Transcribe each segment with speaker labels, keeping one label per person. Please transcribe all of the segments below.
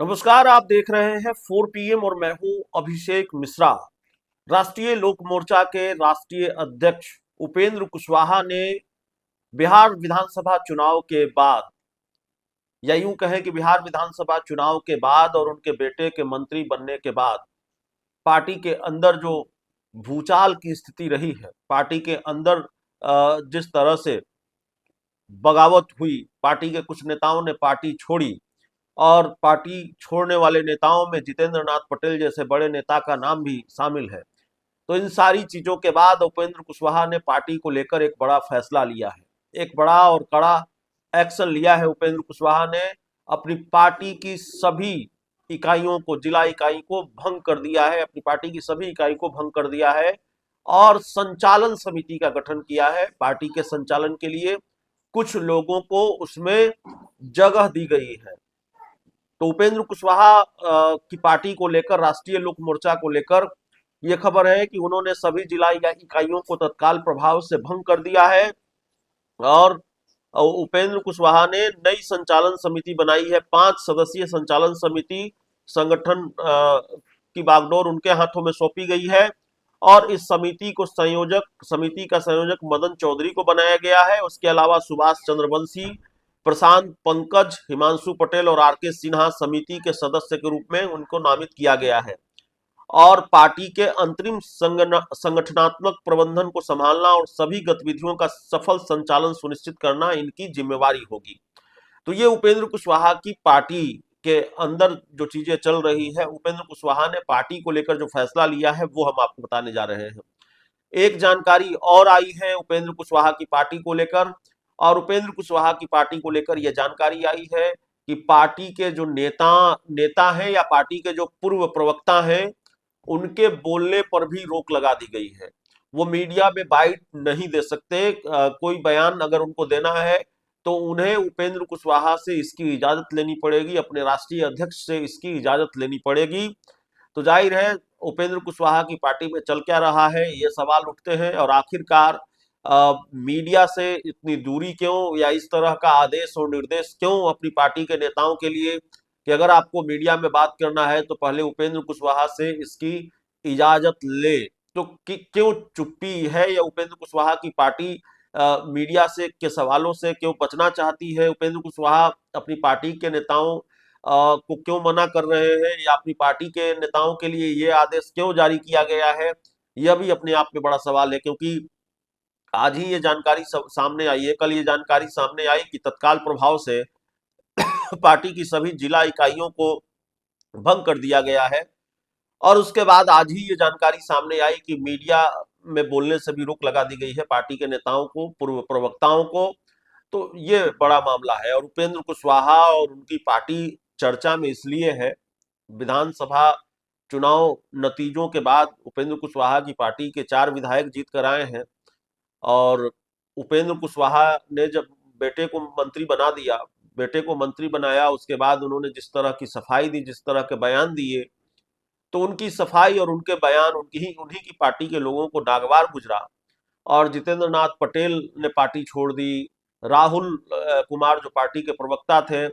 Speaker 1: नमस्कार, आप देख रहे हैं 4 PM और मैं हूं अभिषेक मिश्रा। राष्ट्रीय लोक मोर्चा के राष्ट्रीय अध्यक्ष उपेंद्र कुशवाहा ने बिहार विधानसभा चुनाव के बाद, या यूं कहें कि बिहार विधानसभा चुनाव के बाद और उनके बेटे के मंत्री बनने के बाद पार्टी के अंदर जो भूचाल की स्थिति रही है, पार्टी के अंदर जिस तरह से बगावत हुई, पार्टी के कुछ नेताओं ने पार्टी छोड़ी और पार्टी छोड़ने वाले नेताओं में जितेंद्र नाथ पटेल जैसे बड़े नेता का नाम भी शामिल है। तो इन सारी चीजों के बाद उपेंद्र कुशवाहा ने पार्टी को लेकर एक बड़ा फैसला लिया है, एक बड़ा और कड़ा एक्शन लिया है। उपेंद्र कुशवाहा ने अपनी पार्टी की सभी इकाइयों को, जिला इकाई को भंग कर दिया है, अपनी पार्टी की सभी इकाई को भंग कर दिया है और संचालन समिति का गठन किया है। पार्टी के संचालन के लिए कुछ लोगों को उसमें जगह दी गई है। तो उपेंद्र कुशवाहा की पार्टी को लेकर, राष्ट्रीय लोक मोर्चा को लेकर यह खबर है कि उन्होंने सभी जिला इकाइयों को तत्काल प्रभाव से भंग कर दिया है और उपेंद्र कुशवाहा ने नई संचालन समिति बनाई है। 5 सदस्यीय संचालन समिति संगठन की बागडोर उनके हाथों में सौंपी गई है और इस समिति का संयोजक मदन चौधरी को बनाया गया है। उसके अलावा सुभाष चंद्रवंशी, प्रशांत, पंकज, हिमांशु पटेल और आर के सिन्हा समिति के सदस्य के रूप में उनको नामित किया गया है और पार्टी के अंतरिम संगठनात्मक प्रबंधन को संभालना और सभी गतिविधियों का सफल संचालन सुनिश्चित करना इनकी जिम्मेवारी होगी। तो ये उपेंद्र कुशवाहा की पार्टी के अंदर जो चीजें चल रही है, उपेंद्र कुशवाहा ने पार्टी को लेकर जो फैसला लिया है वो हम आपको बताने जा रहे हैं। एक जानकारी और आई है उपेंद्र कुशवाहा की पार्टी को लेकर, और उपेंद्र कुशवाहा की पार्टी को लेकर यह जानकारी आई है कि पार्टी के जो नेता हैं या पार्टी के जो पूर्व प्रवक्ता हैं, उनके बोलने पर भी रोक लगा दी गई है। वो मीडिया में बाइट नहीं दे सकते। कोई बयान अगर उनको देना है तो उन्हें उपेंद्र कुशवाहा से इसकी इजाजत लेनी पड़ेगी, अपने राष्ट्रीय अध्यक्ष से इसकी इजाजत लेनी पड़ेगी। तो जाहिर है उपेंद्र कुशवाहा की पार्टी में चल क्या रहा है, ये सवाल उठते हैं। और आखिरकार मीडिया से इतनी दूरी क्यों, या इस तरह का आदेश और निर्देश क्यों अपनी पार्टी के नेताओं के लिए कि अगर आपको मीडिया में बात करना है तो पहले उपेंद्र कुशवाहा से इसकी इजाजत ले। तो क्यों चुप्पी है, या उपेंद्र कुशवाहा की पार्टी मीडिया से के सवालों से क्यों बचना चाहती है? उपेंद्र कुशवाहा अपनी पार्टी के नेताओं को क्यों मना कर रहे हैं, या अपनी पार्टी के नेताओं के लिए ये आदेश क्यों जारी किया गया है? यह भी अपने आप में बड़ा सवाल है, क्योंकि आज ही ये जानकारी सामने आई है, कल ये जानकारी सामने आई कि तत्काल प्रभाव से पार्टी की सभी जिला इकाइयों को भंग कर दिया गया है। और उसके बाद आज ही ये जानकारी सामने आई कि मीडिया में बोलने से भी रोक लगा दी गई है पार्टी के नेताओं को, पूर्व प्रवक्ताओं को। तो ये बड़ा मामला है और उपेंद्र कुशवाहा और उनकी पार्टी चर्चा में इसलिए है। विधानसभा चुनाव नतीजों के बाद उपेंद्र कुशवाहा की पार्टी के 4 विधायक जीत कर आए हैं और उपेंद्र कुशवाहा ने जब बेटे को मंत्री बना दिया, बेटे को मंत्री बनाया, उसके बाद उन्होंने जिस तरह की सफाई दी, जिस तरह के बयान दिए, तो उनकी सफाई और उनके बयान उन्हीं की पार्टी के लोगों को नागवार गुजरा और जितेंद्र नाथ पटेल ने पार्टी छोड़ दी। राहुल कुमार जो पार्टी के प्रवक्ता थे,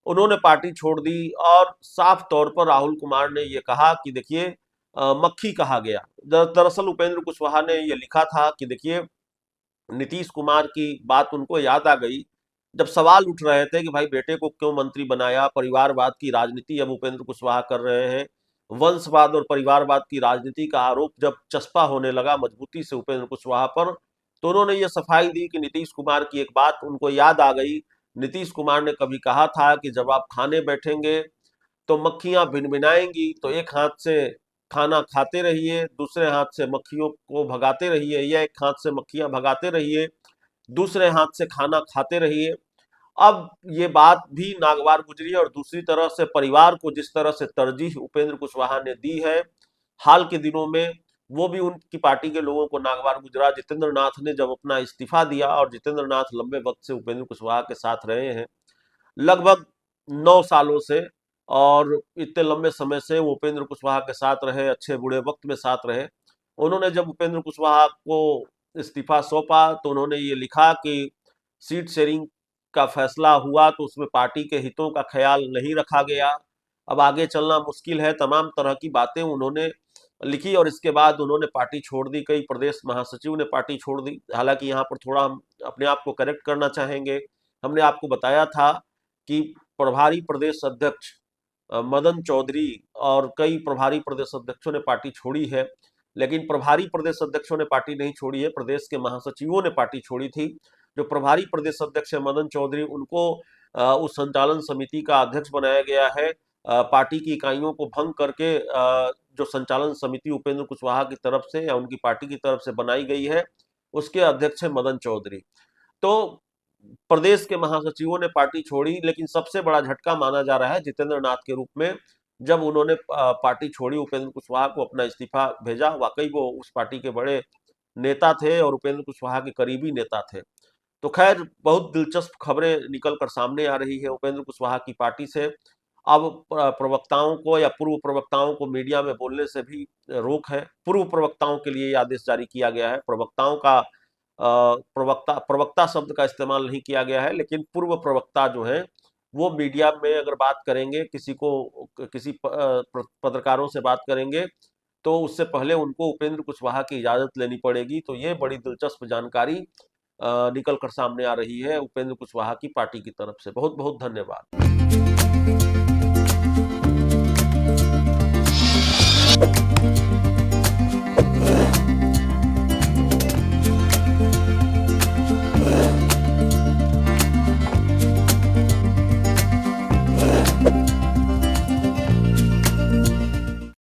Speaker 1: उन्होंने पार्टी छोड़ दी और साफ तौर पर राहुल कुमार ने यह कहा कि देखिए मक्खी कहा गया। दरअसल उपेंद्र कुशवाहा ने यह लिखा था कि देखिए नीतीश कुमार की बात उनको याद आ गई जब सवाल उठ रहे थे कि भाई बेटे को क्यों मंत्री बनाया, परिवारवाद की राजनीति अब उपेंद्र कुशवाहा कर रहे हैं। वंशवाद और परिवारवाद की राजनीति का आरोप जब चस्पा होने लगा मजबूती से उपेंद्र कुशवाहा पर, तो उन्होंने ये सफाई दी कि नीतीश कुमार की एक बात उनको याद आ गई। नीतीश कुमार ने कभी कहा था कि जब आप खाने बैठेंगे तो मक्खियां भिनभिनाएंगी, तो एक हाथ से खाना खाते रहिए, दूसरे हाथ से मक्खियों को भगाते रहिए, या एक हाथ से मक्खियां भगाते रहिए, दूसरे हाथ से खाना खाते रहिए। अब ये बात भी नागवार गुजरी है और दूसरी तरह से परिवार को जिस तरह से तरजीह उपेंद्र कुशवाहा ने दी है हाल के दिनों में, वो भी उनकी पार्टी के लोगों को नागवार गुजरा। जितेंद्र नाथ ने जब अपना इस्तीफा दिया, और जितेंद्र नाथ लंबे वक्त से उपेंद्र कुशवाहा के साथ रहे हैं, लगभग 9 सालों से, और इतने लंबे समय से वो उपेंद्र कुशवाहा के साथ रहे, अच्छे बुरे वक्त में साथ रहे। उन्होंने जब उपेंद्र कुशवाहा को इस्तीफा सौंपा तो उन्होंने ये लिखा कि सीट शेयरिंग का फैसला हुआ तो उसमें पार्टी के हितों का ख्याल नहीं रखा गया। अब आगे चलना मुश्किल है। तमाम तरह की बातें उन्होंने लिखी और इसके बाद उन्होंने पार्टी छोड़ दी। कई प्रदेश महासचिव ने पार्टी छोड़ दी। हालांकि यहाँ पर थोड़ा हम अपने आप को करेक्ट करना चाहेंगे। हमने आपको बताया था कि प्रभारी प्रदेश अध्यक्ष मदन चौधरी और कई प्रभारी प्रदेश अध्यक्षों ने पार्टी छोड़ी है, लेकिन प्रभारी प्रदेश अध्यक्षों ने पार्टी नहीं छोड़ी है, प्रदेश के महासचिवों ने पार्टी छोड़ी थी। जो प्रभारी प्रदेश अध्यक्ष है मदन चौधरी, उनको उस संचालन समिति का अध्यक्ष बनाया गया है। पार्टी की इकाइयों को भंग करके जो संचालन समिति उपेंद्र कुशवाहा की तरफ से या उनकी पार्टी की तरफ से बनाई गई है, उसके अध्यक्ष है मदन चौधरी। तो प्रदेश के महासचिवों ने पार्टी छोड़ी, लेकिन सबसे बड़ा झटका माना जा रहा है जितेंद्र नाथ के रूप में। जब उन्होंने पार्टी छोड़ी, उपेंद्र कुशवाहा को अपना इस्तीफा भेजा। वाकई वो उस पार्टी के बड़े नेता थे और उपेंद्र कुशवाहा के करीबी नेता थे। तो खैर, बहुत दिलचस्प खबरें निकल कर सामने आ रही है उपेंद्र कुशवाहा की पार्टी से। अब प्रवक्ताओं को या पूर्व प्रवक्ताओं को मीडिया में बोलने से भी रोक है। पूर्व प्रवक्ताओं के लिए आदेश जारी किया गया है। प्रवक्ताओं का प्रवक्ता प्रवक्ता शब्द का इस्तेमाल नहीं किया गया है, लेकिन पूर्व प्रवक्ता जो है वो मीडिया में अगर बात करेंगे, किसी पत्रकारों से बात करेंगे, तो उससे पहले उनको उपेंद्र कुशवाहा की इजाजत लेनी पड़ेगी। तो ये बड़ी दिलचस्प जानकारी निकल कर सामने आ रही है उपेंद्र कुशवाहा की पार्टी की तरफ से। बहुत बहुत धन्यवाद।